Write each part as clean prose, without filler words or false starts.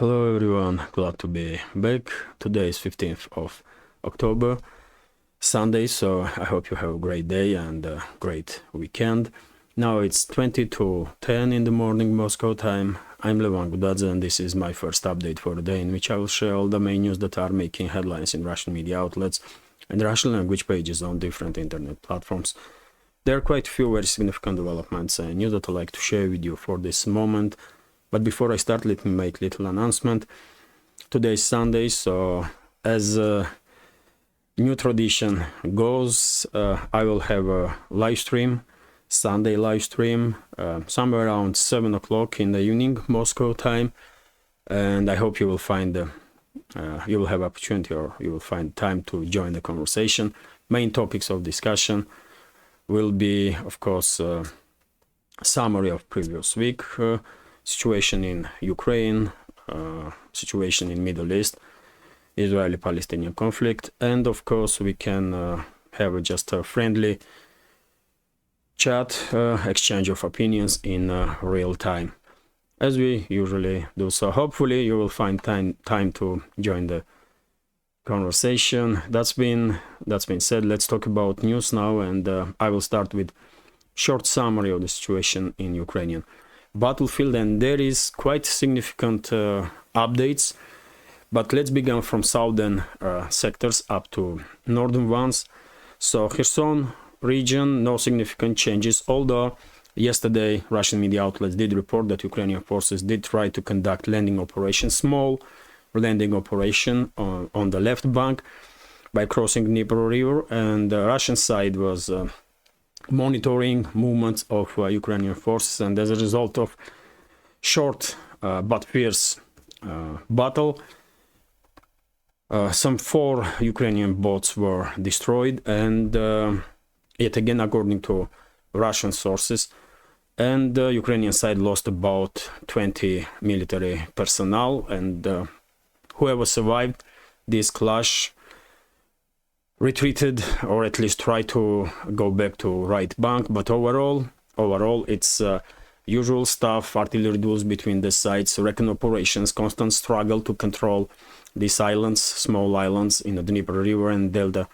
Hello everyone, glad to be back. Today is 15th of October, Sunday, so I hope you have a great day and a great weekend. Now it's 20 to 10 in the morning Moscow time. I'm Livestreams and this is my first update for the day, in which I will share all the main news that are making headlines in Russian media outlets and Russian language pages on different internet platforms. There are quite a few very significant developments and news that I'd like to share with you for this moment. But before I start, let me make a little announcement. Today is Sunday, so as new tradition goes, I will have a live stream, Sunday live stream, somewhere around 7 o'clock in the evening, Moscow time. And I hope you will find, you will have opportunity or you will find time to join the conversation. Main topics of discussion will be, of course, summary of previous week, situation in Ukraine, situation in Middle East, Israeli-Palestinian conflict, and of course we can have just a friendly chat, exchange of opinions in real time, as we usually do. So hopefully you will find time to join the conversation. That's been said. Let's talk about news now, and I will start with short summary of the situation in Ukrainian battlefield, and there is quite significant updates, but let's begin from southern sectors up to northern ones. So Kherson region, no significant changes, although yesterday Russian media outlets did report that Ukrainian forces did try to conduct landing operation, small landing operation on the left bank by crossing Dnieper River, and the Russian side was monitoring movements of Ukrainian forces, and as a result of short but fierce battle, some 4 Ukrainian boats were destroyed, and yet again, according to Russian sources, and the Ukrainian side lost about 20 military personnel, and whoever survived this clash retreated, or at least tried to go back to right bank. But overall it's usual stuff: artillery duels between the sides, recon operations, constant struggle to control these islands, small islands in the Dnieper River and delta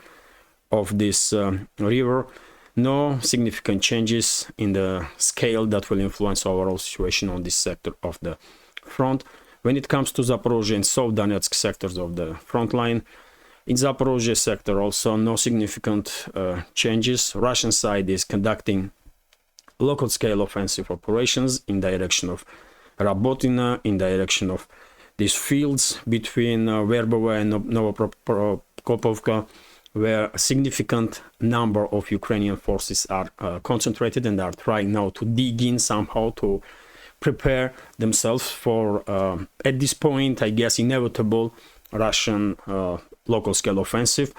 of this river. No significant changes in the scale that will influence overall situation on this sector of the front. When it comes to Zaporozhye and South Donetsk sectors of the front line, in Zaporozhye sector also no significant changes. Russian side is conducting local scale offensive operations in direction of Rabotina, in direction of these fields between Verbova and Novoprokopovka, where a significant number of Ukrainian forces are concentrated and are trying now to dig in somehow to prepare themselves for, at this point, I guess, inevitable Russian local scale offensive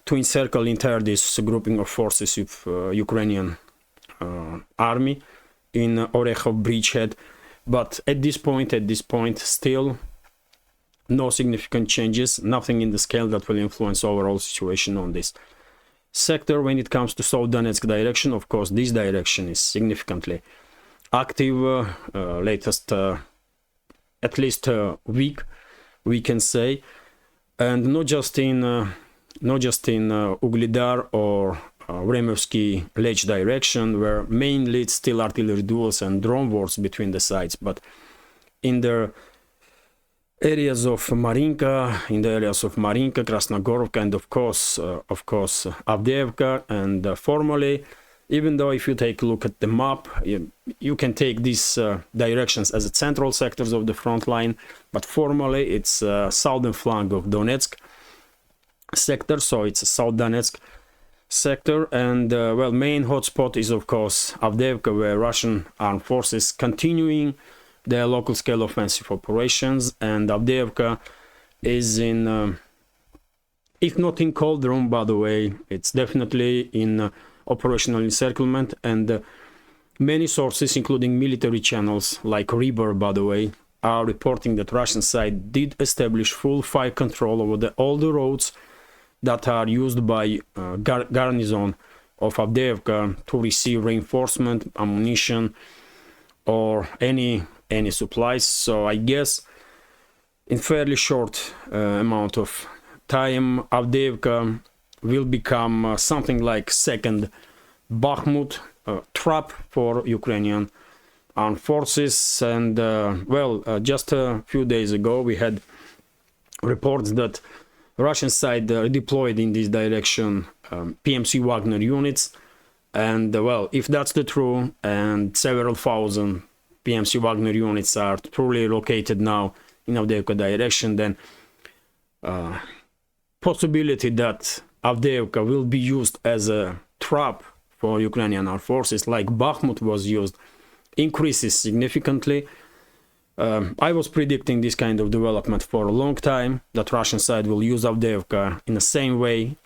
to encircle entire this grouping of forces of Ukrainian army in Orekhov bridgehead. But at this point, still no significant changes, nothing in the scale that will influence overall situation on this sector. When it comes to South Donetsk direction, of course, this direction is significantly active, latest at least a week, we can say, and not just in Ugledar or Vremovsky Lech direction, where mainly it's still artillery duels and drone wars between the sides, but in the areas of Marinka, Krasnogorovka, and of course Avdeevka, and formally, even though if you take a look at the map, you can take these directions as central sectors of the front line, but formally it's southern flank of Donetsk sector, so it's a South Donetsk sector, and well, main hotspot is of course Avdeevka, where Russian armed forces continuing their local scale offensive operations, and Avdeevka is in, if not in cold room, by the way, it's definitely in operational encirclement, and many sources, including military channels like Riber, by the way, are reporting that Russian side did establish full fire control over all the roads that are used by garrison of Avdeevka to receive reinforcement, ammunition, or any supplies. So I guess in fairly short amount of time. Avdeevka will become something like second Bakhmut trap for Ukrainian armed forces. And just a few days ago we had reports that Russian side deployed in this direction PMC Wagner units. And if that's the true, and several thousand PMC Wagner units are truly located now in Avdeevka direction, then possibility that Avdeevka will be used as a trap for Ukrainian armed forces like Bakhmut was used increases significantly. I was predicting this kind of development for a long time, that Russian side will use Avdeevka in the same way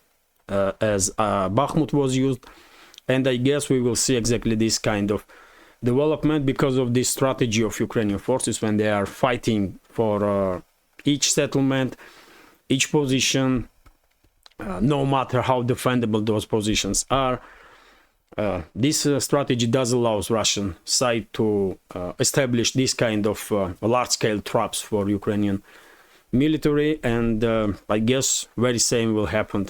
as Bakhmut was used. And I guess we will see exactly this kind of development because of this strategy of Ukrainian forces when they are fighting for each settlement, each position, no matter how defendable those positions are. This strategy does allow Russian side to establish this kind of large-scale traps for Ukrainian military, and I guess very same will happen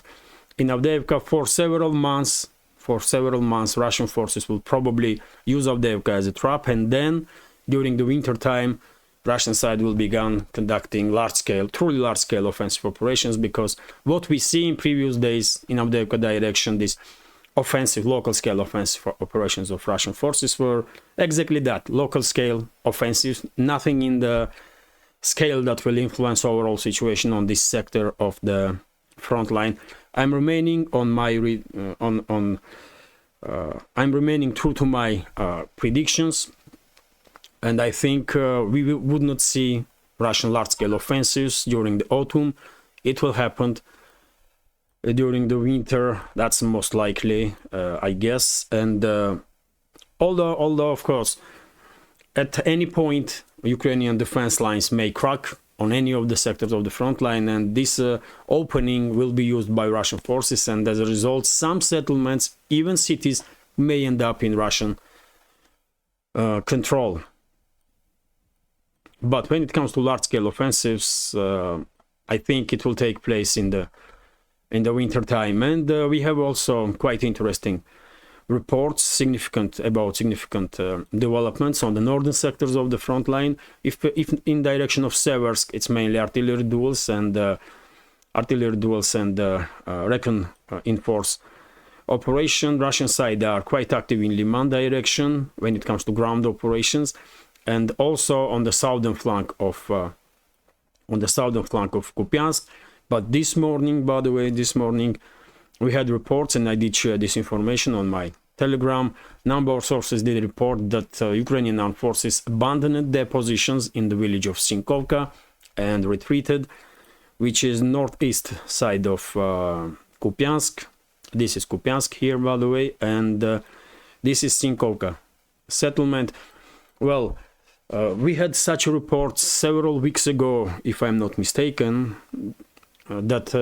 in Avdeevka for several months. For several months, Russian forces will probably use Avdeevka as a trap, and then during the winter time, Russian side will begin conducting large-scale, truly large-scale offensive operations, because what we see in previous days in Avdeevka direction, this offensive, local-scale offensive operations of Russian forces were exactly that, local-scale offensive, nothing in the scale that will influence overall situation on this sector of the front line. I'm remaining on my I'm remaining true to my predictions, and I think we would not see Russian large-scale offensives during the autumn. It will happen during the winter. That's most likely, I guess. And although of course, at any point Ukrainian defense lines may crack on any of the sectors of the front line, and this opening will be used by Russian forces, and as a result some settlements, even cities, may end up in Russian control. But when it comes to large-scale offensives, I think it will take place in the winter time. And we have also quite interesting reports about significant developments on the northern sectors of the front line. If in direction of Seversk, it's mainly artillery duels and reinforce operation. Russian side are quite active in Liman direction when it comes to ground operations, and also on the southern flank of Kupyansk. But this morning, by the way, we had reports, and I did share this information on my Telegram. Number of sources did report that Ukrainian armed forces abandoned their positions in the village of Sinkovka and retreated, which is northeast side of Kupyansk. This is Kupyansk here, by the way, and this is Sinkovka settlement. Well, we had such a report several weeks ago, if I'm not mistaken, that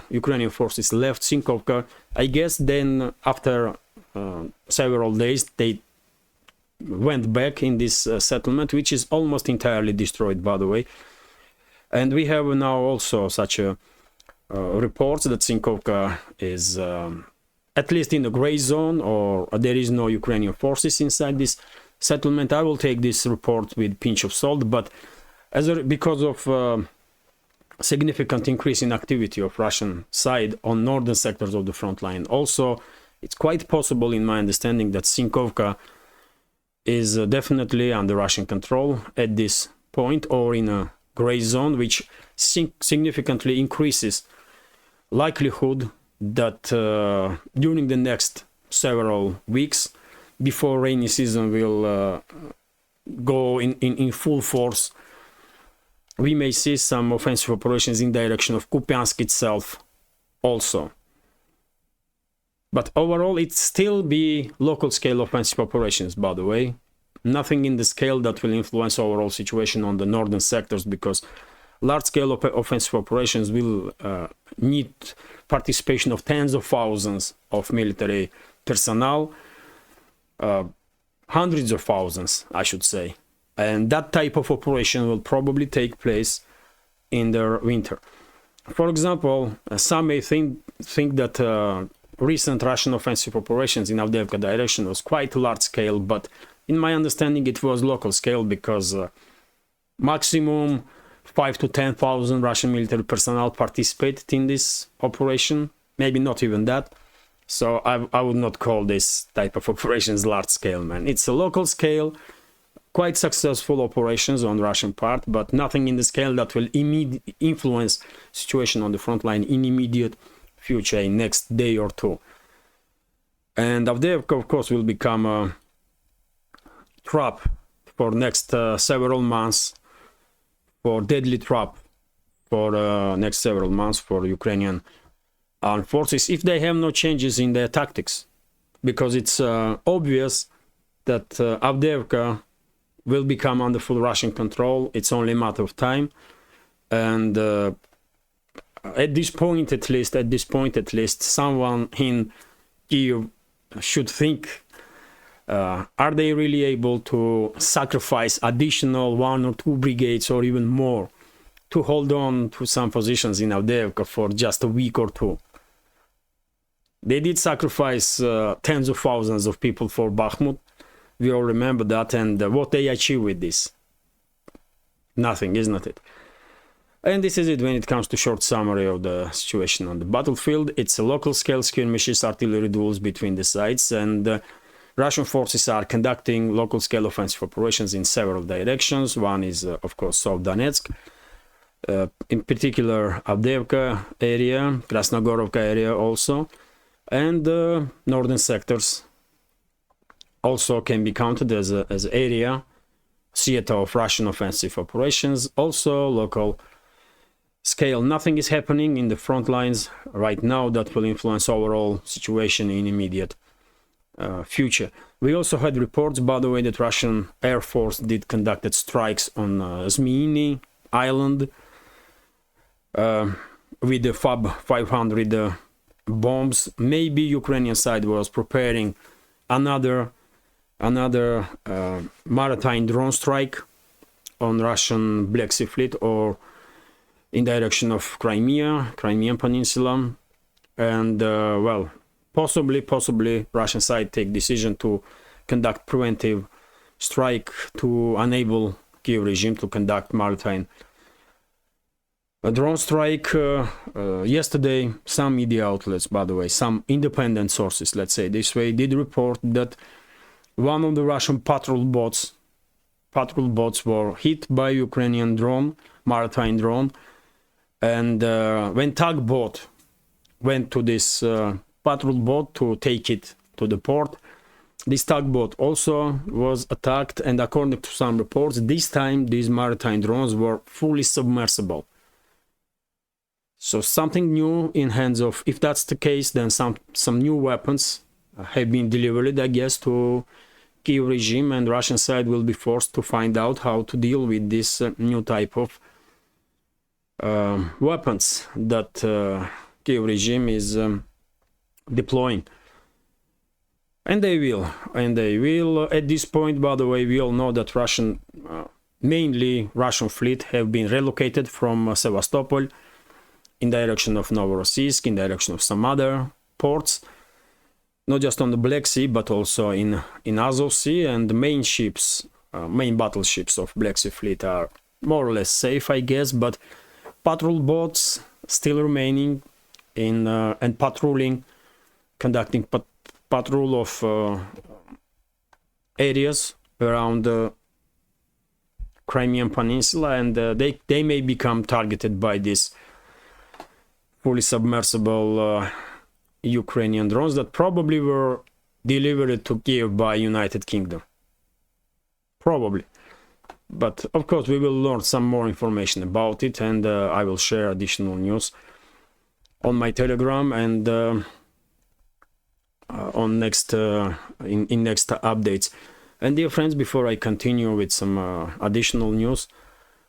Ukrainian forces left Sinkovka. I guess then after several days they went back in this settlement, which is almost entirely destroyed, by the way. And we have now also such a reports that Sinkovka is at least in the gray zone, or there is no Ukrainian forces inside this settlement. I will take this report with a pinch of salt, but because of significant increase in activity of Russian side on northern sectors of the front line, also it's quite possible, in my understanding, that Sinkovka is definitely under Russian control at this point, or in a gray zone, which significantly increases likelihood that during the next several weeks, before rainy season will go in full force, we may see some offensive operations in direction of Kupyansk itself also. But overall, it still be local scale offensive operations, by the way. Nothing in the scale that will influence overall situation on the northern sectors, because large-scale offensive operations will need participation of tens of thousands of military personnel, hundreds of thousands, I should say. And that type of operation will probably take place in the winter. For example, some may think that recent Russian offensive operations in Avdeevka direction was quite large scale, but in my understanding it was local scale, because maximum 5 to 10,000 Russian military personnel participated in this operation, maybe not even that. So I would not call this type of operations large scale, man. It's a local scale, quite successful operations on Russian part, but nothing in the scale that will influence situation on the front line in immediate future, in next day or two. And Avdeevka, of course, will become a trap for next several months, for deadly trap for next several months for Ukrainian armed forces, if they have no changes in their tactics, because it's obvious that Avdeevka will become under full Russian control. It's only a matter of time, and at this point at least, someone in Kyiv should think, are they really able to sacrifice additional 1 or 2 brigades or even more to hold on to some positions in Avdeevka for just a week or two? They did sacrifice tens of thousands of people for Bakhmut. We all remember that, and what they achieve with this? Nothing, isn't it? And this is it when it comes to short summary of the situation on the battlefield. It's a local scale skirmishes, artillery duels between the sides, and Russian forces are conducting local scale offensive operations in several directions. One is, of course, South Donetsk, in particular Avdeevka area, Krasnogorovka area also, and northern sectors also can be counted as an area, theater of Russian offensive operations. Also local scale, nothing is happening in the front lines right now that will influence overall situation in immediate future. We also had reports, by the way, that Russian Air Force did conducted strikes on Zmyiny Island with the FAB 500 bombs. Maybe Ukrainian side was preparing another maritime drone strike on Russian Black Sea Fleet, or in direction of Crimean Peninsula, and well, possibly Russian side take decision to conduct preventive strike to enable Kyiv regime to conduct maritime a drone strike. Yesterday, some media outlets, by the way, some independent sources, let's say this way, did report that one of the Russian patrol boats were hit by Ukrainian drone, maritime drone, and when tugboat went to this patrol boat to take it to the port, this tugboat also was attacked, and according to some reports, this time these maritime drones were fully submersible. So something new in hands of, if that's the case, then some new weapons have been delivered, I guess, to Kyiv regime, and Russian side will be forced to find out how to deal with this new type of weapons that Kyiv regime is deploying. And they will. At this point, by the way, we all know that mainly Russian fleet have been relocated from Sevastopol in direction of Novorossiysk, in direction of some other ports, not just on the Black Sea, but also in Azov Sea, and the main ships, main battleships of Black Sea fleet are more or less safe, I guess, but patrol boats still remaining in and patrolling, conducting patrol of areas around the Crimean Peninsula, and they may become targeted by this fully submersible Ukrainian drones that probably were delivered to Kyiv by United Kingdom. Probably. But of course we will learn some more information about it, and I will share additional news on my Telegram and on next in next updates. And dear friends, before I continue with some additional news,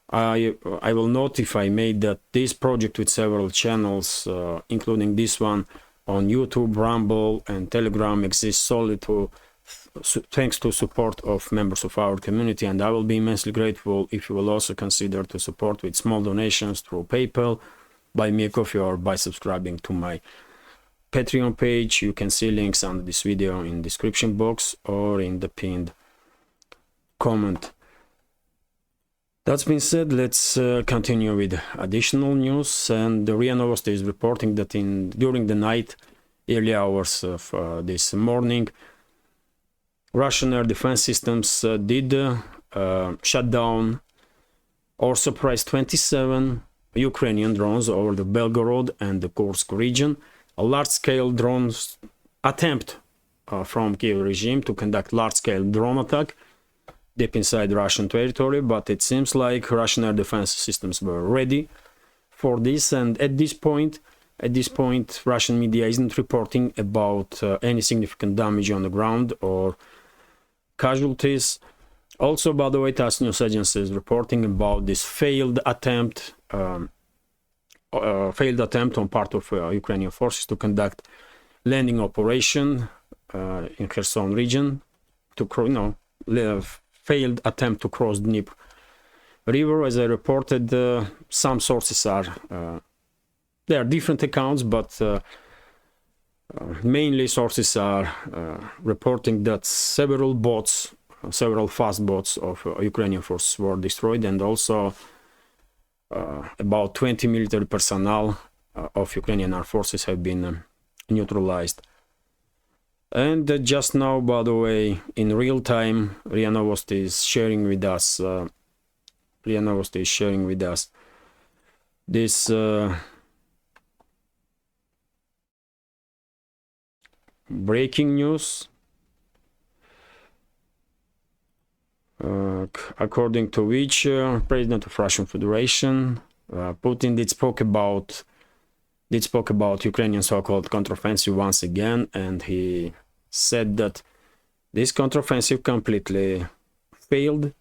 I will note, if I made, that this project with several channels, including this one on YouTube, Rumble and Telegram, exists solely to thanks to support of members of our community, and I will be immensely grateful if you will also consider to support with small donations through PayPal, buy me a coffee, or by subscribing to my Patreon page. You can see links under this video in description box or in the pinned comment. That's been said, let's continue with additional news. And the RIA Novosti is reporting that during the night, early hours of this morning, Russian air defense systems did shut down or suppress 27 Ukrainian drones over the Belgorod and the Kursk region. A large-scale drone attempt from Kiev regime to conduct large-scale drone attack deep inside Russian territory, but it seems like Russian air defense systems were ready for this, and at this point, Russian media isn't reporting about any significant damage on the ground or casualties. Also, by the way, TASS news agency is reporting about this failed attempt on part of Ukrainian forces to conduct landing operation in Kherson region failed attempt to cross Dnieper River. As I reported, some sources are there are different accounts, but mainly sources are reporting that several fast boats of Ukrainian forces were destroyed, and also about 20 military personnel of Ukrainian armed forces have been neutralized. And just now, by the way, in real time, RIA Novosti is sharing with us this breaking news, according to which President of Russian Federation Putin did spoke about Ukrainian so-called counteroffensive once again, and he said that this counteroffensive completely failed,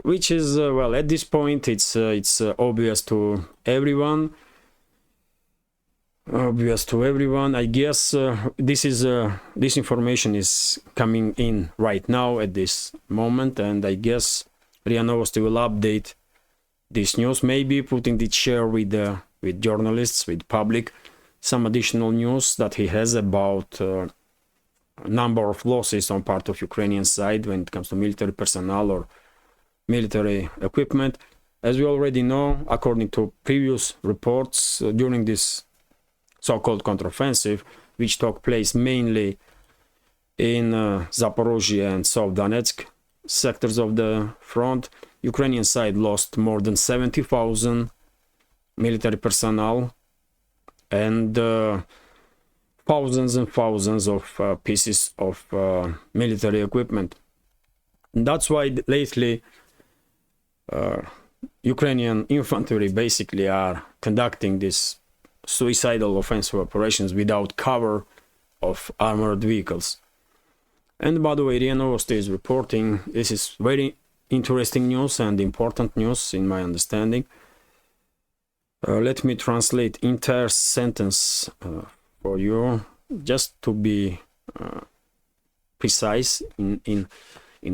which is well, at this point it's obvious to everyone. I guess this information is coming in right now at this moment, and I guess RIA Novosti will update this news. Maybe Putin did share with journalists, with public, some additional news that he has about number of losses on part of Ukrainian side when it comes to military personnel or military equipment. As we already know, according to previous reports, during this so-called counteroffensive, which took place mainly in Zaporozhye and South Donetsk sectors of the front, Ukrainian side lost more than 70,000 military personnel and thousands and thousands of pieces of military equipment. And that's why lately Ukrainian infantry basically are conducting these suicidal offensive operations without cover of armored vehicles. And by the way, RIA Novosti is reporting, this is very interesting news and important news in my understanding. Let me translate entire sentence for you, just to be precise in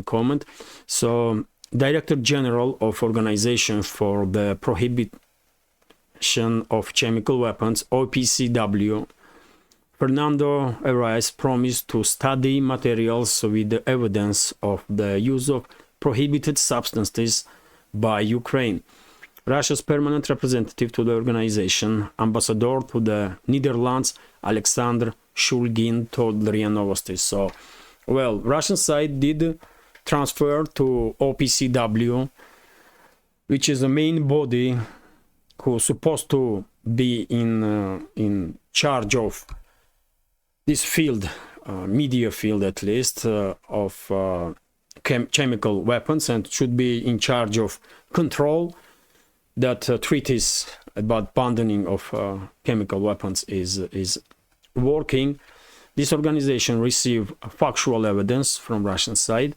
comment. So, Director General of Organization for the Prohibition of Chemical Weapons, OPCW, Fernando Arraiz, promised to study materials with the evidence of the use of prohibited substances by Ukraine. Russia's permanent representative to the organization, ambassador to the Netherlands, Alexander Shulgin, told RIA Novosti. So, well, Russian side did transfer to OPCW, which is the main body who's supposed to be in charge of this field, media field at least, of chemical weapons, and should be in charge of control that treaties about abandoning of chemical weapons is working. This organization received factual evidence from Russian side,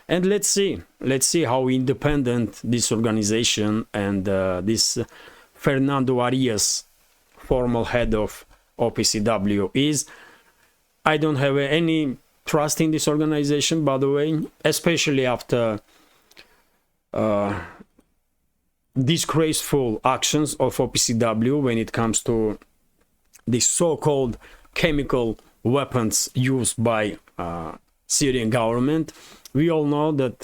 and let's see how independent this organization and this Fernando Arias, formal head of OPCW, is. I don't have any trust in this organization, by the way, especially after disgraceful actions of OPCW when it comes to the so-called chemical weapons used by Syrian government. We all know that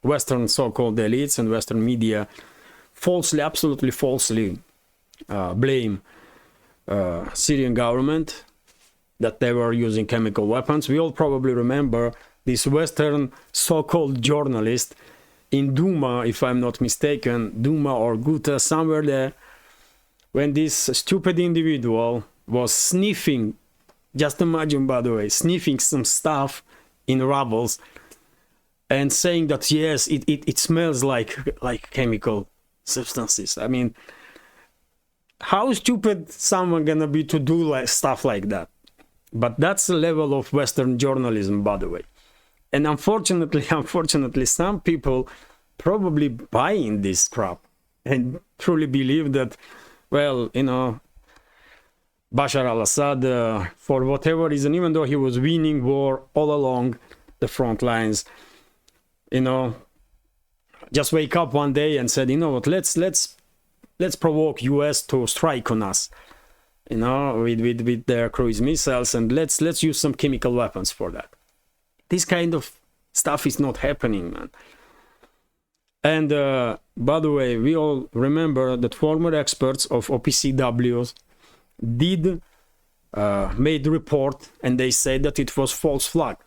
Western so-called elites and Western media falsely, absolutely falsely blame Syrian government that they were using chemical weapons. We all probably remember this Western so-called journalist in Duma, if I'm not mistaken, Duma or Guta, somewhere there, when this stupid individual was sniffing, just imagine, by the way, sniffing some stuff in rubbles and saying that yes, it smells like chemical substances. I mean, how stupid someone gonna be to do like stuff like that? But that's the level of Western journalism, by the way. And unfortunately, some people probably buying this crap and truly believe that, well, you know, Bashar al-Assad, for whatever reason, even though he was winning war all along the front lines, you know, just wake up one day and said, you know what, let's provoke US to strike on us, you know, with their cruise missiles, and let's use some chemical weapons for that. This kind of stuff is not happening, man. And by the way, we all remember that former experts of OPCW did made report, and they said that it was false flag.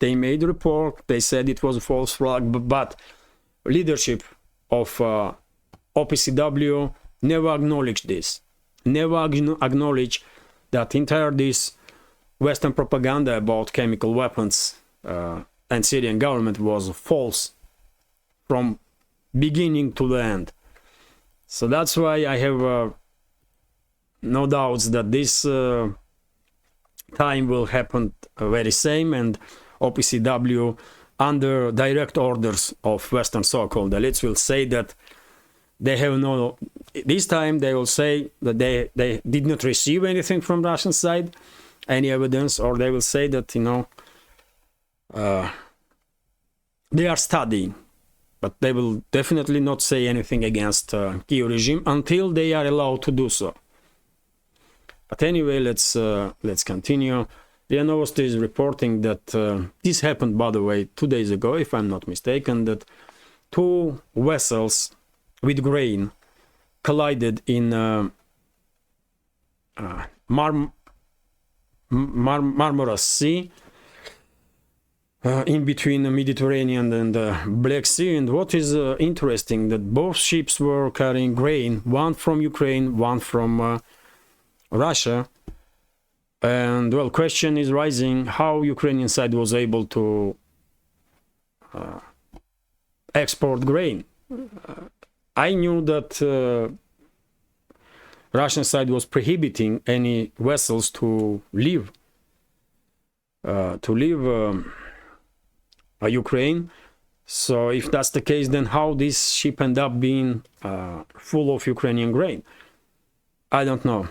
They made a report, they said it was a false flag, but leadership of OPCW never acknowledged this, never acknowledged that entire this Western propaganda about chemical weapons and Syrian government was false from beginning to the end. So that's why I have no doubts that this time will happen very same, and OPCW, under direct orders of Western so-called elites, will say that they have no, this time they will say that they did not receive anything from Russian side, any evidence, or they will say that, you know, they are studying, but they will definitely not say anything against Kyiv regime until they are allowed to do so. But anyway, let's continue. RIA Novosti is reporting that this happened, by the way, 2 days ago, if I'm not mistaken, that two vessels with grain collided in Marmara Sea, in between the Mediterranean and the Black Sea. And what is interesting, that both ships were carrying grain, one from Ukraine, one from Russia. And well, question is rising how Ukrainian side was able to export grain. I knew that Russian side was prohibiting any vessels to leave Ukraine. So if that's the case, then how this ship end up being full of Ukrainian grain? I don't know.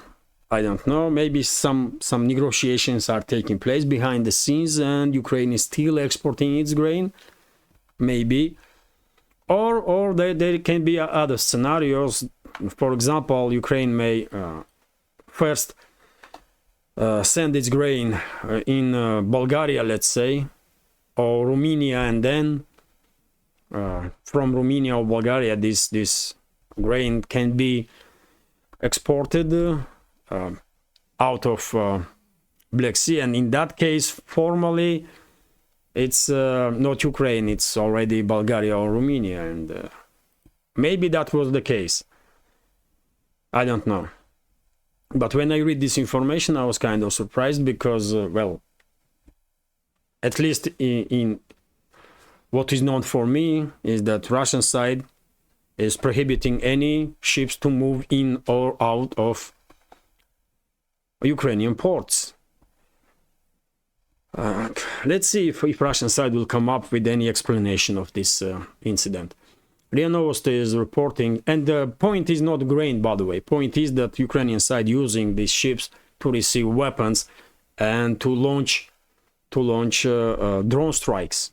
Maybe some negotiations are taking place behind the scenes and Ukraine is still exporting its grain, maybe. Or there can be other scenarios. For example, Ukraine may first send its grain in Bulgaria, let's say, or Romania, and then from Romania or Bulgaria this grain can be exported out of Black Sea, and in that case formally it's not Ukraine, it's already Bulgaria or Romania, and maybe that was the case. I don't know. But when I read this information, I was kind of surprised because, well, at least in what is known for me is that Russian side is prohibiting any ships to move in or out of Ukrainian ports. Let's see if Russian side will come up with any explanation of this incident. RIA Novosti is reporting, and the point is not grain, by the way. Point is that Ukrainian side using these ships to receive weapons and to launch launch drone strikes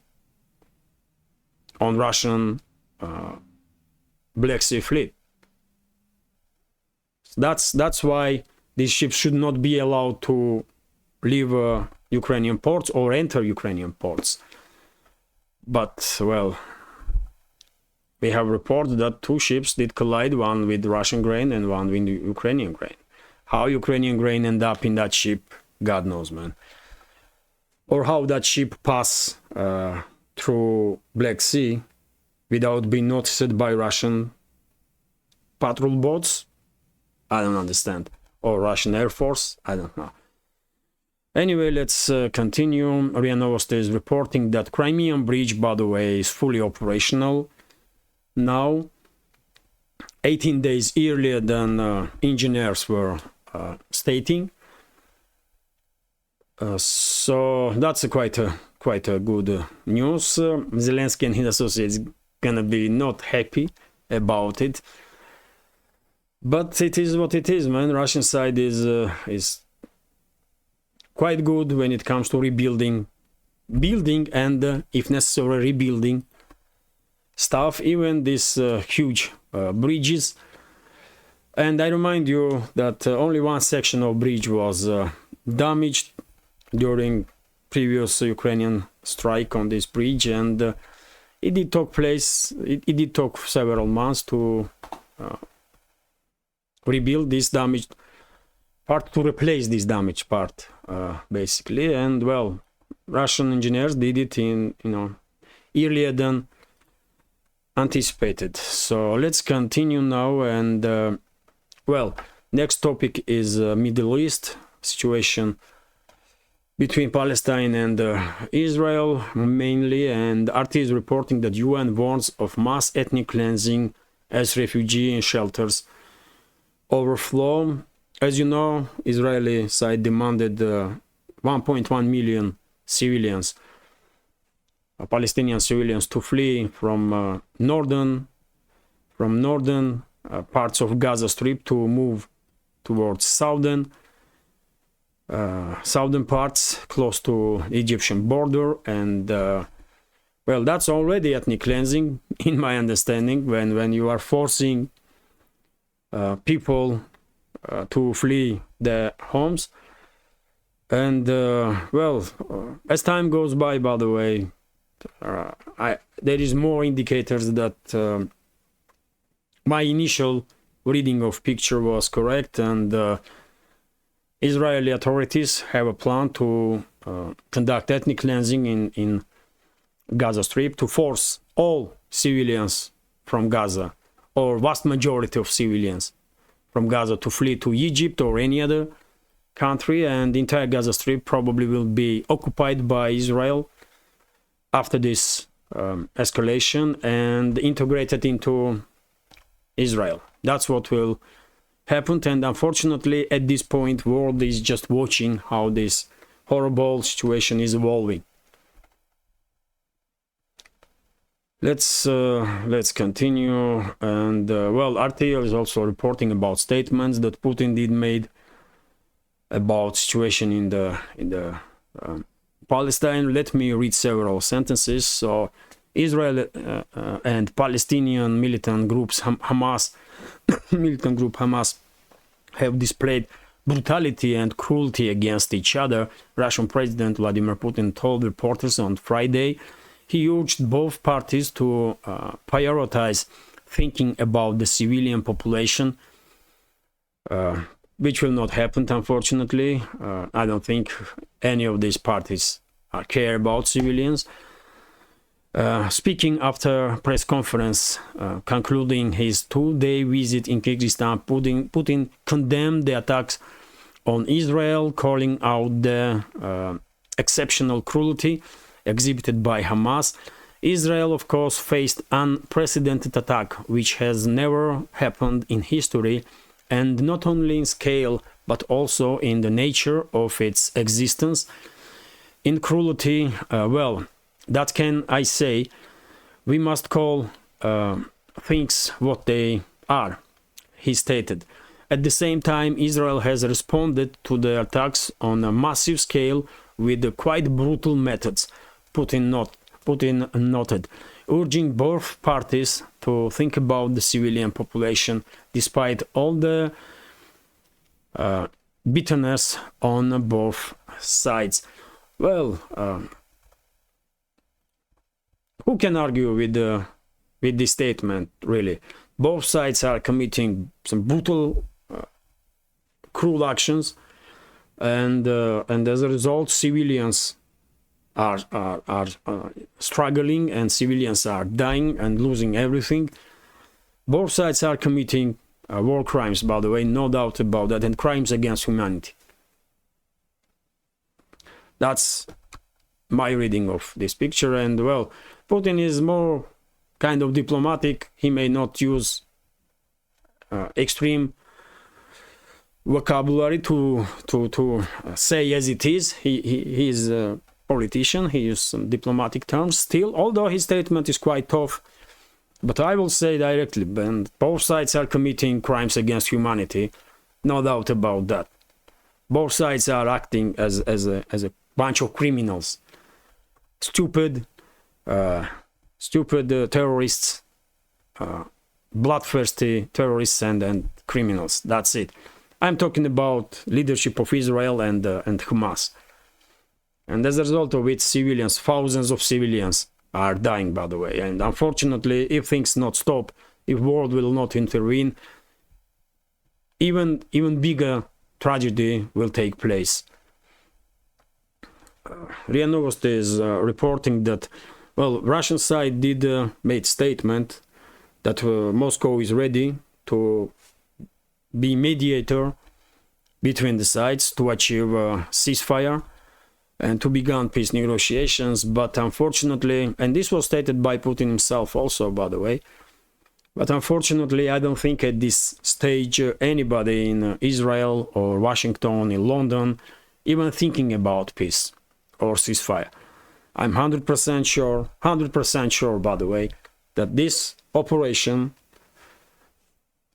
on Russian Black Sea fleet. That's why these ships should not be allowed to leave Ukrainian ports or enter Ukrainian ports. But, well, we have reported that 2 ships did collide, one with Russian grain and one with Ukrainian grain. How Ukrainian grain end up in that ship, God knows, man. Or how that ship pass through Black Sea without being noticed by Russian patrol boats, I don't understand. Or Russian Air Force, I don't know. Anyway, let's continue. RIA Novosti is reporting that Crimean Bridge, by the way, is fully operational now, 18 days earlier than engineers were stating. So that's quite a good news. Zelensky and his associates gonna be not happy about it, but it is what it is, man. Russian side is quite good when it comes to building and if necessary rebuilding stuff, even these huge bridges. And I remind you that only one section of bridge was damaged during previous Ukrainian strike on this bridge, and it did take several months to rebuild this damaged part, to replace this damaged part, basically. And well, Russian engineers did it in earlier than anticipated. So let's continue now, and well, next topic is Middle East situation between Palestine and Israel mainly, and RT is reporting that UN warns of mass ethnic cleansing as refugee shelters overflow. As you know, Israeli side demanded 1.1 million civilians, Palestinian civilians, to flee from northern parts of Gaza Strip to move towards southern parts close to the Egyptian border. And well, that's already ethnic cleansing in my understanding, when you are forcing people to flee their homes. And well, as time goes by the way, there is more indicators that my initial reading of picture was correct, and Israeli authorities have a plan to conduct ethnic cleansing in Gaza Strip, to force all civilians from Gaza, or vast majority of civilians from Gaza, to flee to Egypt or any other country, and the entire Gaza Strip probably will be occupied by Israel after this escalation and integrated into Israel. That's what will happen, and unfortunately at this point world is just watching how this horrible situation is evolving. Let's continue, and well, RTL is also reporting about statements that Putin did made about situation in the Palestine. Let me read several sentences. So Israel and Palestinian militant groups Hamas have displayed brutality and cruelty against each other, Russian President Vladimir Putin told reporters on Friday. He urged both parties to prioritize thinking about the civilian population, which will not happen, unfortunately. I don't think any of these parties care about civilians. Speaking after press conference concluding his 2-day visit in Kyrgyzstan, Putin condemned the attacks on Israel, calling out the exceptional cruelty exhibited by Hamas. Israel, of course, faced unprecedented attack, which has never happened in history, and not only in scale, but also in the nature of its existence. In cruelty, well, that can I say, we must call things what they are, he stated. At the same time, Israel has responded to the attacks on a massive scale with quite brutal methods, Putin noted, urging both parties to think about the civilian population despite all the bitterness on both sides. Well, who can argue with this statement, really? Both sides are committing some brutal, cruel actions, and as a result, civilians are struggling, and civilians are dying and losing everything. Both sides are committing war crimes, by the way, no doubt about that, and crimes against humanity. That's my reading of this picture. And well, Putin is more kind of diplomatic. He may not use extreme vocabulary to say as it is. He is a politician. He uses some diplomatic terms still, although his statement is quite tough. But I will say directly, and both sides are committing crimes against humanity, no doubt about that. Both sides are acting as a bunch of criminals, stupid terrorists, bloodthirsty terrorists and criminals. That's it. I'm talking about leadership of Israel and Hamas. And as a result of it, civilians, thousands of civilians are dying, by the way. And unfortunately, if things not stop, if world will not intervene, even bigger tragedy will take place. RIA Novosti is reporting that, well, Russian side did made statement that Moscow is ready to be mediator between the sides to achieve a ceasefire and to begin peace negotiations. But unfortunately, and this was stated by Putin himself also, by the way, but unfortunately, I don't think at this stage anybody in Israel or Washington, in London, even thinking about peace or ceasefire. I'm 100% sure, by the way, that this operation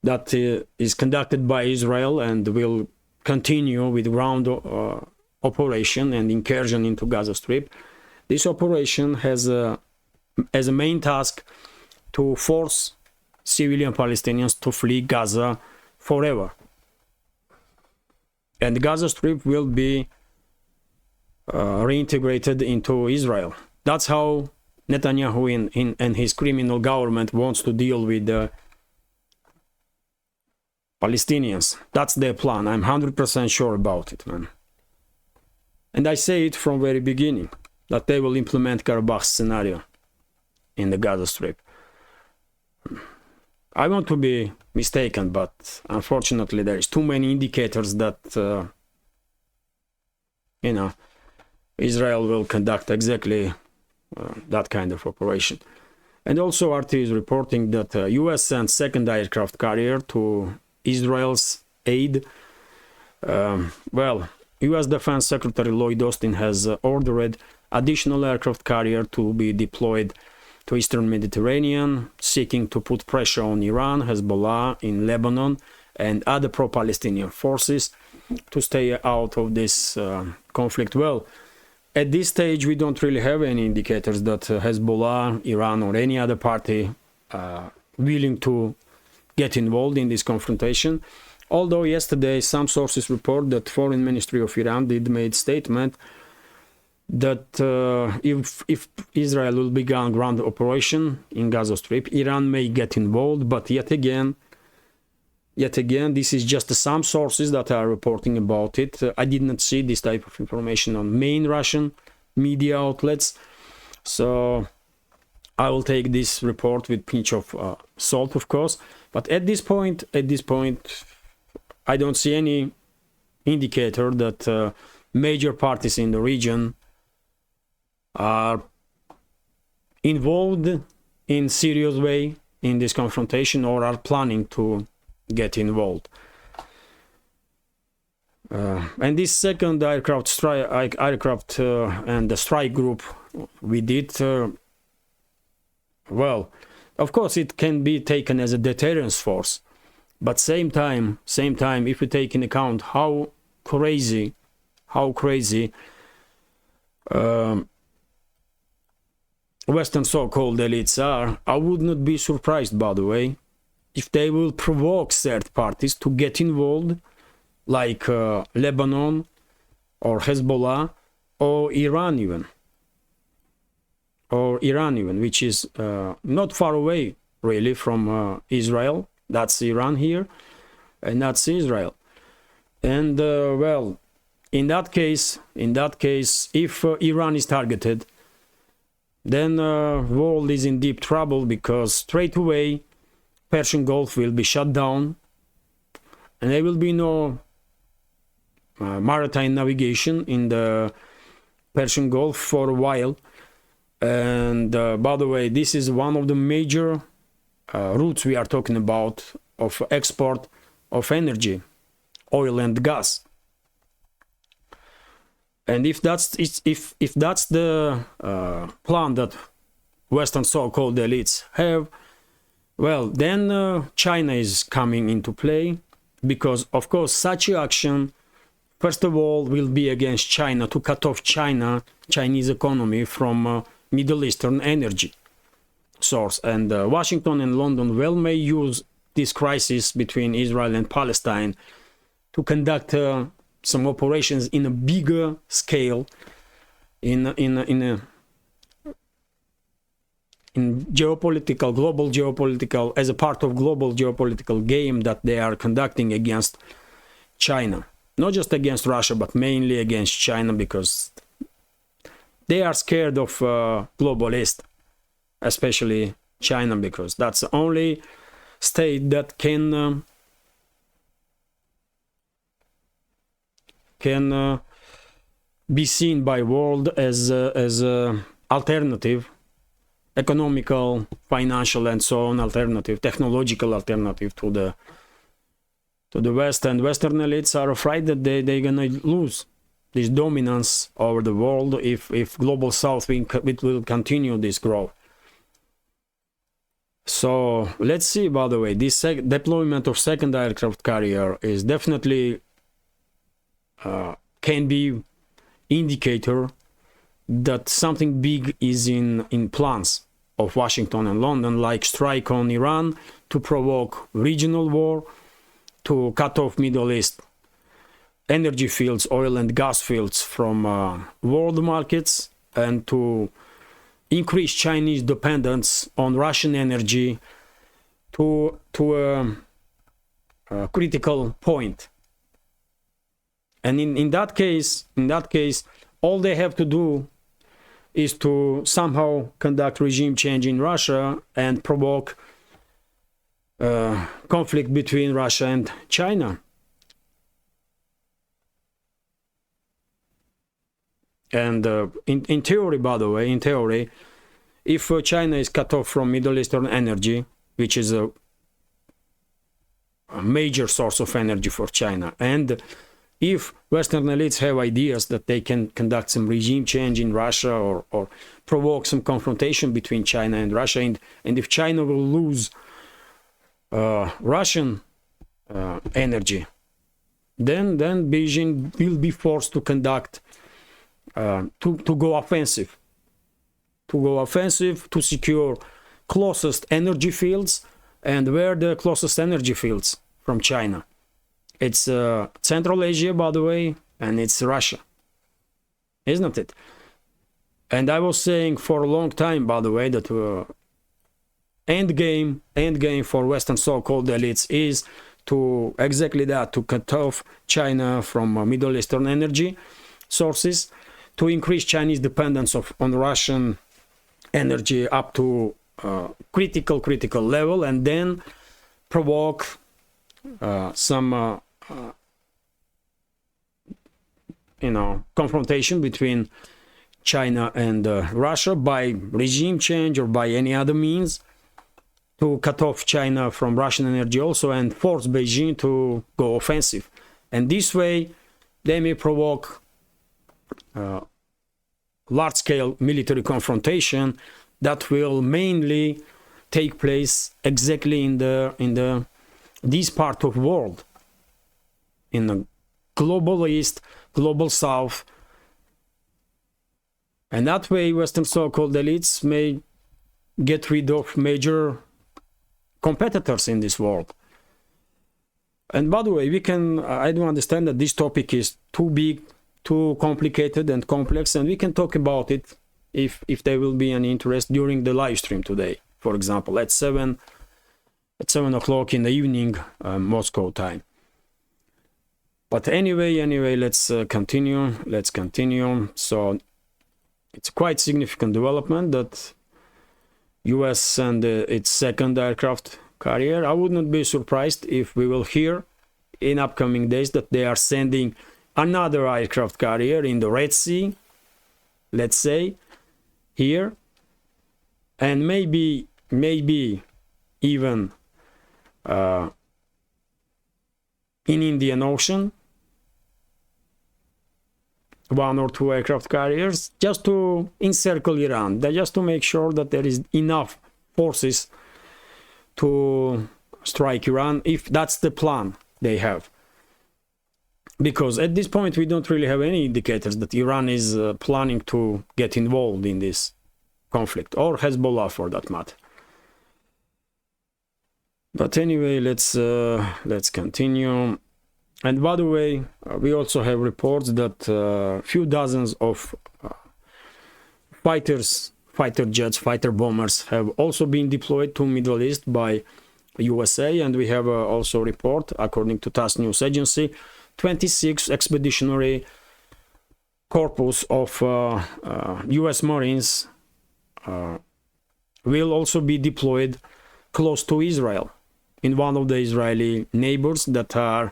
that is conducted by Israel and will continue with ground operation and incursion into Gaza Strip, this operation has as a main task to force civilian Palestinians to flee Gaza forever. And Gaza Strip will be reintegrated into Israel. That's how Netanyahu and his criminal government wants to deal with the Palestinians. That's their plan. I'm 100% sure about it, man. And I say it from very beginning, that they will implement Karabakh scenario in the Gaza Strip. I want to be mistaken, but unfortunately there is too many indicators that, Israel will conduct exactly that kind of operation. And also RT is reporting that US sent second aircraft carrier to Israel's aid. US Defense Secretary Lloyd Austin has ordered additional aircraft carrier to be deployed to Eastern Mediterranean, seeking to put pressure on Iran, Hezbollah in Lebanon, and other pro-Palestinian forces to stay out of this conflict. Well, at this stage, we don't really have any indicators that Hezbollah, Iran, or any other party willing to get involved in this confrontation. Although yesterday some sources report that Foreign Ministry of Iran did make statement that if Israel will begin ground operation in Gaza Strip, Iran may get involved. But yet again, this is just some sources that are reporting about it. I did not see this type of information on main Russian media outlets, so I will take this report with a pinch of salt, of course. But at this point, I don't see any indicator that major parties in the region are involved in serious way in this confrontation or are planning to get involved. And this second aircraft and the strike group we did, well, of course it can be taken as a deterrence force, but same time, if we take in account how crazy Western so-called elites are, I would not be surprised, by the way, if they will provoke third parties to get involved, like Lebanon or Hezbollah or Iran even. Which is not far away really from Israel. That's Iran here, and that's Israel. And well, in that case, if Iran is targeted, then world is in deep trouble, because straight away Persian Gulf will be shut down, and there will be no maritime navigation in the Persian Gulf for a while. And by the way, this is one of the major routes we are talking about of export of energy, oil and gas. And if that's the plan that Western so-called elites have, well, then China is coming into play, because of course such action, first of all, will be against China, to cut off Chinese economy from Middle Eastern energy source. And Washington and London well may use this crisis between Israel and Palestine to conduct some operations in a bigger scale, in geopolitical, global geopolitical, as a part of global geopolitical game that they are conducting against China. Not just against Russia, but mainly against China, because they are scared of globalists, especially China, because that's the only state that can be seen by world as alternative, economical, financial, and so on, alternative, technological alternative to the West. And Western elites are afraid that they're gonna lose this dominance over the world if global South will continue this growth. So let's see. By the way, this deployment of second aircraft carrier is definitely can be indicator that something big is in plans of Washington and London, like strike on Iran to provoke regional war, to cut off Middle East energy fields, oil and gas fields from world markets, and to increase Chinese dependence on Russian energy to a critical point. And in that case, all they have to do is to somehow conduct regime change in Russia and provoke conflict between Russia and China. And in theory, by the way, if China is cut off from Middle Eastern energy, which is a major source of energy for China, and if Western elites have ideas that they can conduct some regime change in Russia or provoke some confrontation between China and Russia, and if China will lose Russian energy, then Beijing will be forced to conduct to go offensive, to secure closest energy fields. And where the closest energy fields from China? It's Central Asia, by the way, and it's Russia, isn't it? And I was saying for a long time, by the way, that end game for Western so-called elites is to exactly that, to cut off China from Middle Eastern energy sources, to increase Chinese dependence on Russian energy up to critical level, and then provoke some confrontation between China and Russia by regime change or by any other means, to cut off China from Russian energy also, and force Beijing to go offensive. And this way they may provoke large-scale military confrontation that will mainly take place exactly in this part of world, in the global East, global South, And that way, Western so-called elites may get rid of major competitors in this world. And by the way, I do understand that this topic is too big, too complicated and complex, and we can talk about it if there will be any interest during the live stream today, for example, at 7 o'clock in the evening, Moscow time. But anyway, let's continue. So it's quite significant development that US sent its second aircraft carrier. I would not be surprised if we will hear in upcoming days that they are sending another aircraft carrier in the Red Sea, let's say, here, and maybe even in Indian Ocean, 1 or 2 aircraft carriers, just to encircle Iran, just to make sure that there is enough forces to strike Iran, if that's the plan they have. Because at this point we don't really have any indicators that Iran is planning to get involved in this conflict, or Hezbollah for that matter. But anyway, let's continue. And by the way, we also have reports that a few dozens of fighter jets, fighter bombers have also been deployed to Middle East by USA, and we have also a report, according to TASS news agency, 26 expeditionary corpus of US Marines will also be deployed close to Israel, in one of the Israeli neighbors that are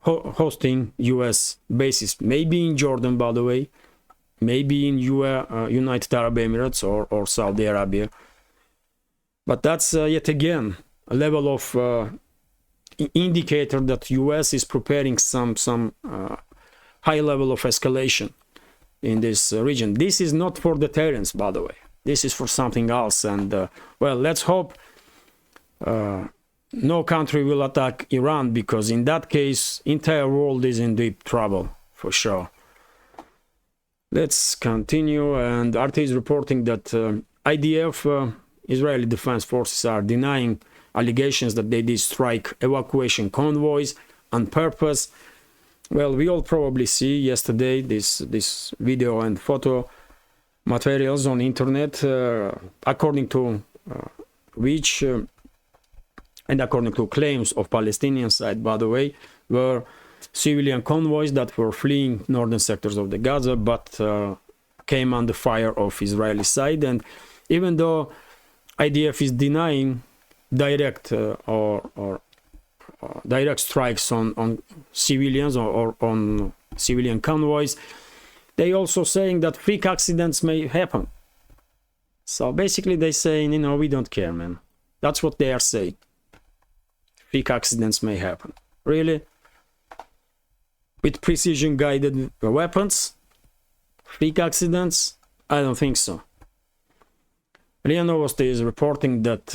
hosting US bases, maybe in Jordan, by the way, maybe in United Arab Emirates or Saudi Arabia. But that's yet again a level of indicator that US is preparing some high level of escalation in this region. This is not for deterrence, by the way. This is for something else. And well, let's hope no country will attack Iran, because in that case, entire world is in deep trouble for sure. Let's continue. And RT is reporting that IDF, Israeli Defense Forces, are denying allegations that they did strike evacuation convoys on purpose. Well, we all probably see yesterday this video and photo materials on internet, according to which and according to claims of Palestinian side, by the way, were civilian convoys that were fleeing northern sectors of the Gaza, but came under fire of Israeli side. And even though IDF is denying direct direct strikes on civilians or on civilian convoys, they also saying that freak accidents may happen. So basically they saying, you know, we don't care, man. That's what they are saying. Freak accidents may happen. Really? With precision guided weapons? Freak accidents? I don't think so. RIA Novosti is reporting that,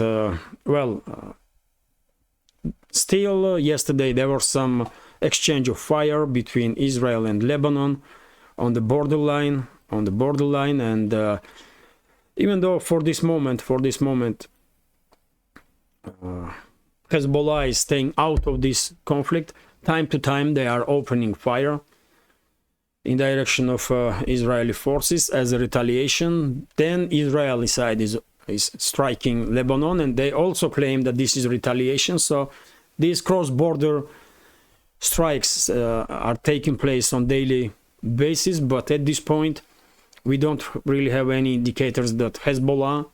still yesterday there was some exchange of fire between Israel and Lebanon on the borderline, and even though for this moment Hezbollah is staying out of this conflict, time to time they are opening fire in direction of Israeli forces as a retaliation. Then Israeli side is striking Lebanon, and they also claim that this is retaliation. So these cross-border strikes are taking place on daily basis, but at this point we don't really have any indicators that Hezbollah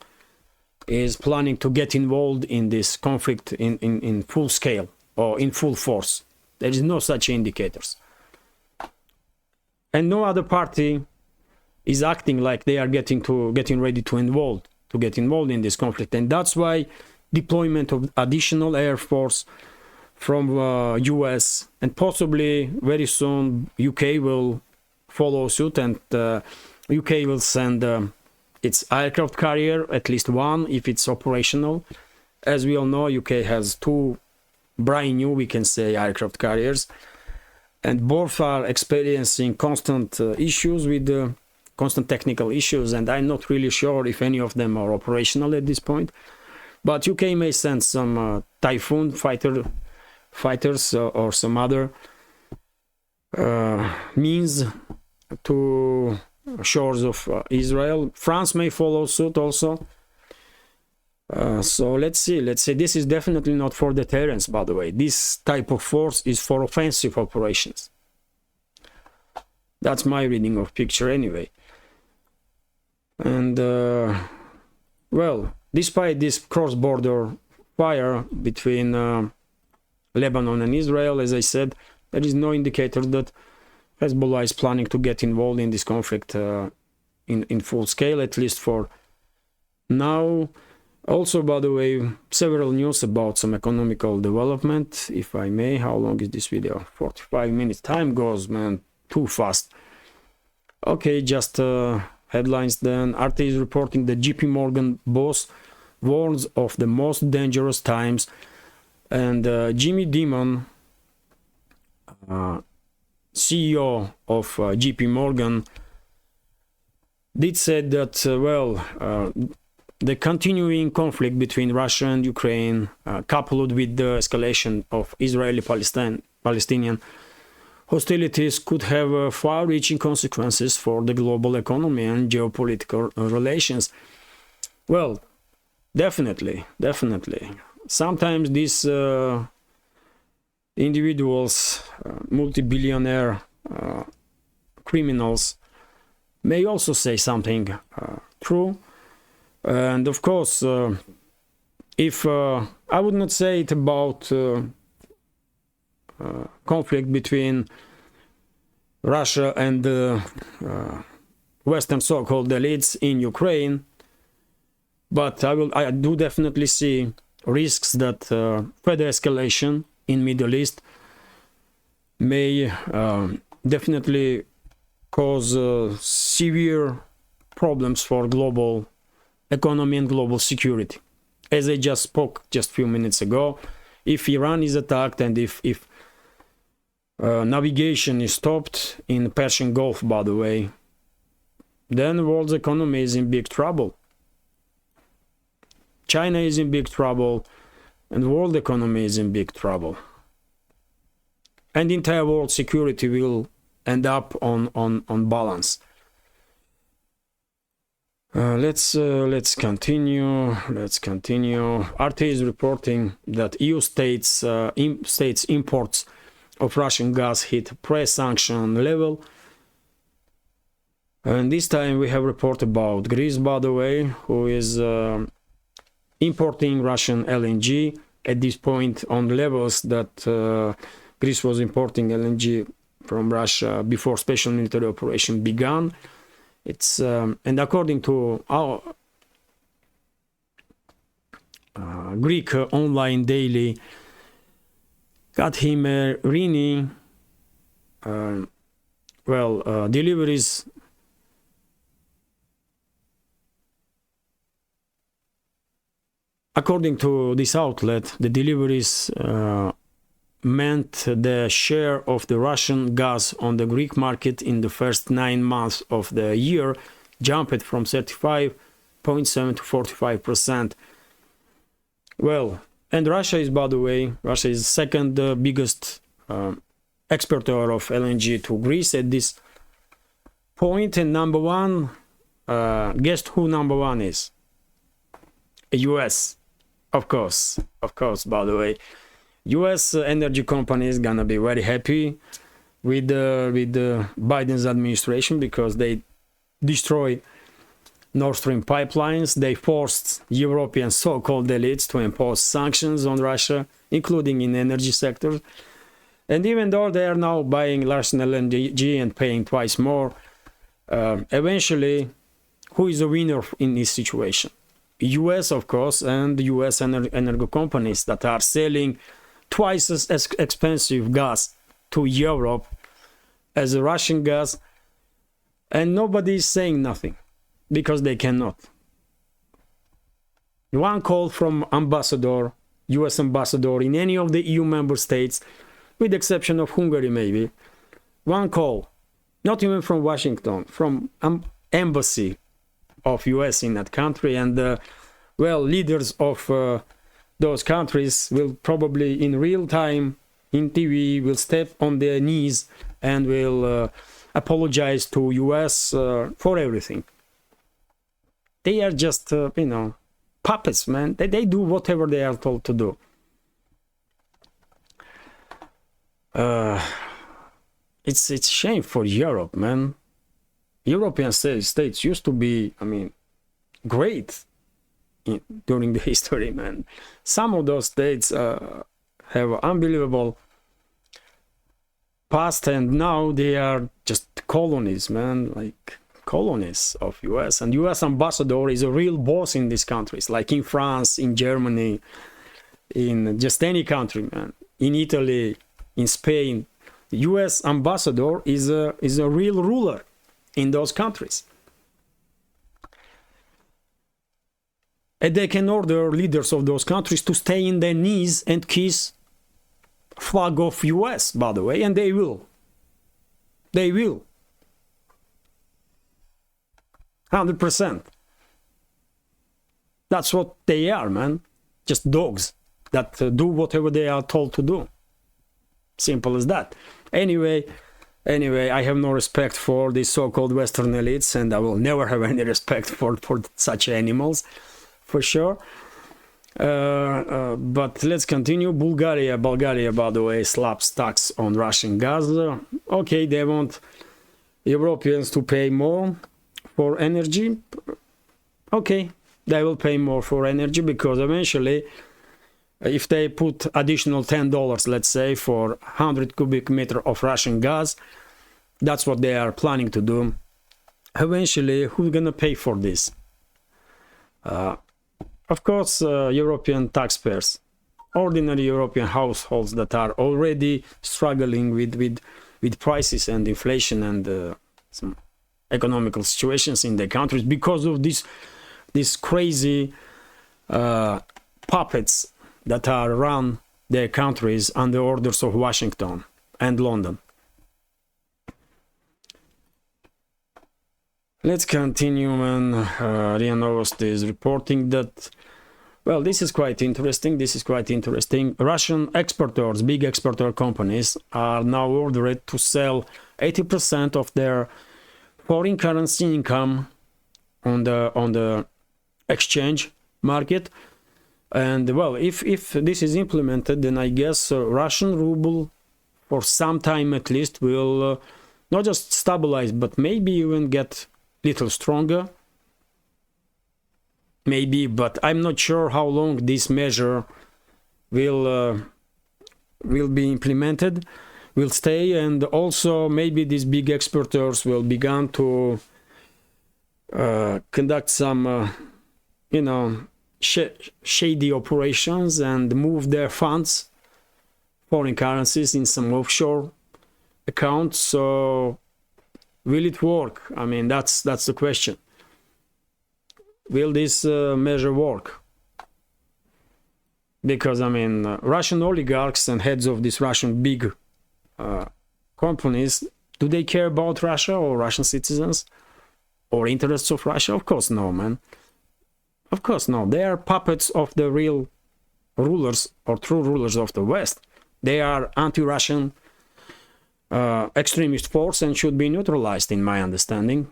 is planning to get involved in this conflict in full scale or in full force. There is no such indicators. And no other party is acting like they are getting ready to get involved in this conflict. And that's why deployment of additional air force from US, and possibly very soon UK will follow suit, and UK will send its aircraft carrier, at least one, if it's operational. As we all know, UK has 2 brand new, we can say, aircraft carriers, and both are experiencing constant issues with constant technical issues, and I'm not really sure if any of them are operational at this point. But UK may send some Typhoon fighters or some other means to shores of Israel. France may follow suit also. So let's see. This is definitely not for deterrence, by the way. This type of force is for offensive operations. That's my reading of picture anyway. And well, despite this cross-border fire between Lebanon and Israel, as I said, there is no indicator that Hezbollah is planning to get involved in this conflict in full scale, at least for now. Also, by the way, several news about some economical development, if I may. How long is this video? 45 minutes. Time goes, man, too fast. Okay, just headlines then. RT is reporting the JP Morgan boss warns of the most dangerous times, and Jimmy Dimon, CEO of JP Morgan, did say that, the continuing conflict between Russia and Ukraine, coupled with the escalation of Israeli-Palestinian hostilities, could have far-reaching consequences for the global economy and geopolitical relations. Well, definitely. Sometimes these individuals, multi-billionaire criminals, may also say something true. And of course, if I would not say it about conflict between Russia and the Western so-called elites in Ukraine, but I do definitely see risks that further escalation in Middle East may definitely cause severe problems for global economy and global security. As I just spoke just a few minutes ago, if Iran is attacked and if navigation is stopped in Persian Gulf, by the way, then the world's economy is in big trouble. China is in big trouble, and the world economy is in big trouble. And the entire world security will end up on balance. Let's continue. RT is reporting that EU states imports of Russian gas hit pre-sanction level, and this time we have report about Greece, by the way, who is importing Russian LNG at this point on levels that Greece was importing LNG from Russia before special military operation began. It's and according to our Greek online daily Kathimerini, deliveries according to this outlet, the deliveries meant the share of the Russian gas on the Greek market in the first 9 months of the year jumped from 35.7 to 45%. Well, and Russia is, by the way, second biggest exporter of LNG to Greece at this point, and number one, guess who number one is? US, of course, by the way. US energy companies gonna be very happy with Biden's administration, because they destroy Nord Stream pipelines. They forced European so-called elites to impose sanctions on Russia, including in energy sector. And even though they are now buying Russian LNG and paying twice more, eventually, who is the winner in this situation? US, of course, and US energy companies that are selling twice as expensive gas to Europe as the Russian gas, and nobody is saying nothing because they cannot. One call from US ambassador in any of the EU member states, with the exception of Hungary maybe, one call, not even from Washington, from embassy of US in that country, and well, leaders of those countries will probably in real time in TV will step on their knees and will apologize to US for everything. They are just you know, puppets, man. They do whatever they are told to do. It's a shame for Europe, man. European states used to be, I mean, great during the history, man. Some of those states have unbelievable past, and now they are just colonies, man, like colonies of US. And US ambassador is a real boss in these countries, like in France, in Germany, in just any country, man. In Italy, in Spain, the US ambassador is a real ruler in those countries. And they can order leaders of those countries to stay in their knees and kiss flag of US, by the way, and they will. They will. 100%. That's what they are, man. Just dogs that do whatever they are told to do. Simple as that. Anyway, I have no respect for these so-called Western elites, and I will never have any respect for such animals, for sure. But let's continue. Bulgaria, by the way, slaps tax on Russian gas. Okay, they want Europeans to pay more for energy. Okay, they will pay more for energy because eventually, if they put additional $10, let's say, for 100 cubic meter of Russian gas, that's what they are planning to do. Eventually, who's gonna pay for this? Of course, European taxpayers, ordinary European households that are already struggling with prices and inflation and some economical situations in their countries because of these crazy puppets that are run their countries under orders of Washington and London. Let's continue, and RIA Novosti is reporting that, well, this is quite interesting. Russian exporters, big exporter companies, are now ordered to sell 80% of their foreign currency income on the exchange market. And well, if this is implemented, then I guess Russian ruble, for some time at least, will not just stabilize, but maybe even get little stronger. Maybe, but I'm not sure how long this measure will be implemented, will stay, and also maybe these big exporters will begin to conduct some, you know, shady operations and move their funds, foreign currencies, in some offshore accounts. So will it work? I mean, that's the question. Will this measure work? Because, I mean, Russian oligarchs and heads of these Russian big companies, do they care about Russia or Russian citizens or interests of Russia? Of course no, man. Of course no. They are puppets of the real rulers or true rulers of the West. They are anti-Russian extremist force and should be neutralized, in my understanding.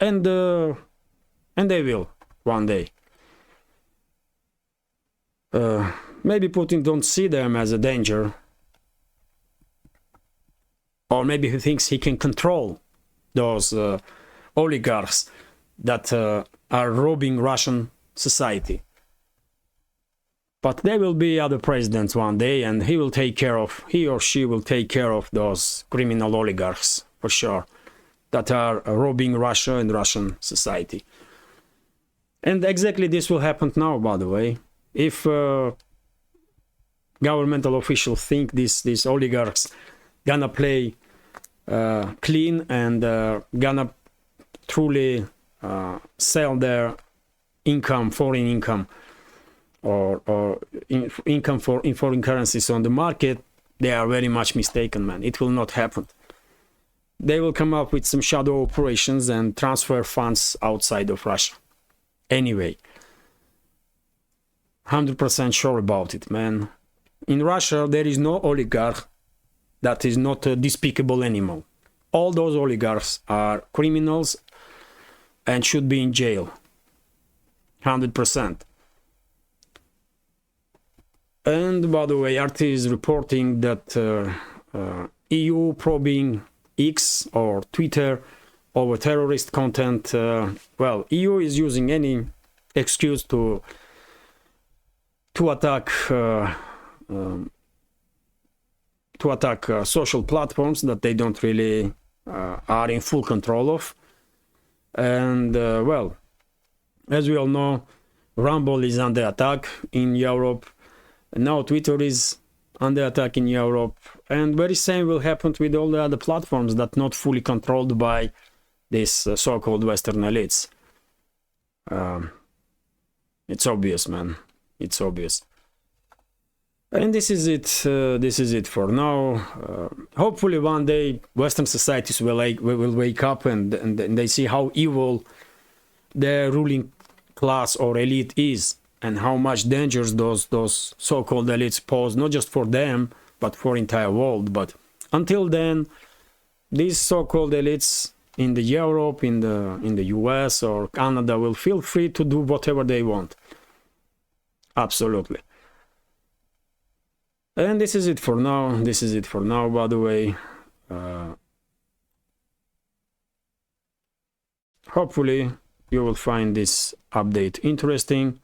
And they will one day. Maybe Putin don't see them as a danger, or maybe he thinks he can control those oligarchs that are robbing Russian society. But there will be other presidents one day, and he or she will take care of those criminal oligarchs, for sure, that are robbing Russia and Russian society. And exactly this will happen now, by the way. If governmental officials think these oligarchs gonna play clean and gonna truly sell their income, foreign income, or income in foreign currencies on the market, they are very much mistaken, man. It will not happen. they will come up with some shadow operations and transfer funds outside of Russia. Anyway, 100% sure about it, man. In Russia, there is no oligarch that is not a despicable animal. All those oligarchs are criminals and should be in jail. 100%. And by the way, RT is reporting that EU probing X or Twitter over terrorist content. Well, EU is using any excuse to attack social platforms that they don't really are in full control of. And well, as we all know, Rumble is under attack in Europe. Now Twitter is under attack in Europe, and very same will happen with all the other platforms that not fully controlled by these so-called Western elites. It's obvious, man. It's obvious. And this is it. This is it for now. Hopefully, one day Western societies will wake up and they see how evil the ruling class or elite is, and how much dangers those so-called elites pose, not just for them, but for entire world. But until then, these so-called elites in the Europe, in the US or Canada will feel free to do whatever they want. Absolutely. And this is it for now. This is it for now, by the way. Hopefully, you will find this update interesting.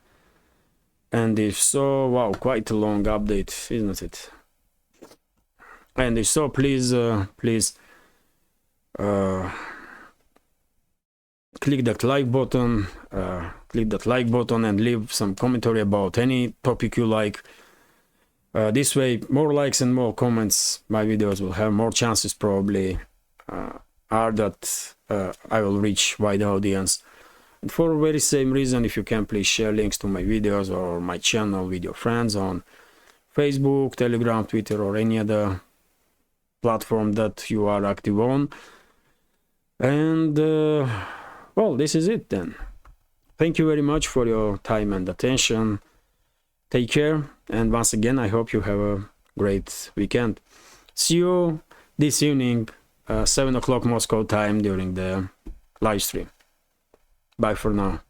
And if so, wow, quite a long update, isn't it? And if so, please click that like button, and leave some commentary about any topic you like. This way, more likes and more comments, my videos will have more chances probably are that I will reach wide audience. And for the very same reason, if you can, please share links to my videos or my channel with your friends on Facebook, Telegram, Twitter, or any other platform that you are active on. And well, this is it then. Thank you very much for your time and attention. Take care, and once again, I hope you have a great weekend. See you this evening, 7 o'clock Moscow time, during the live stream. Bye for now.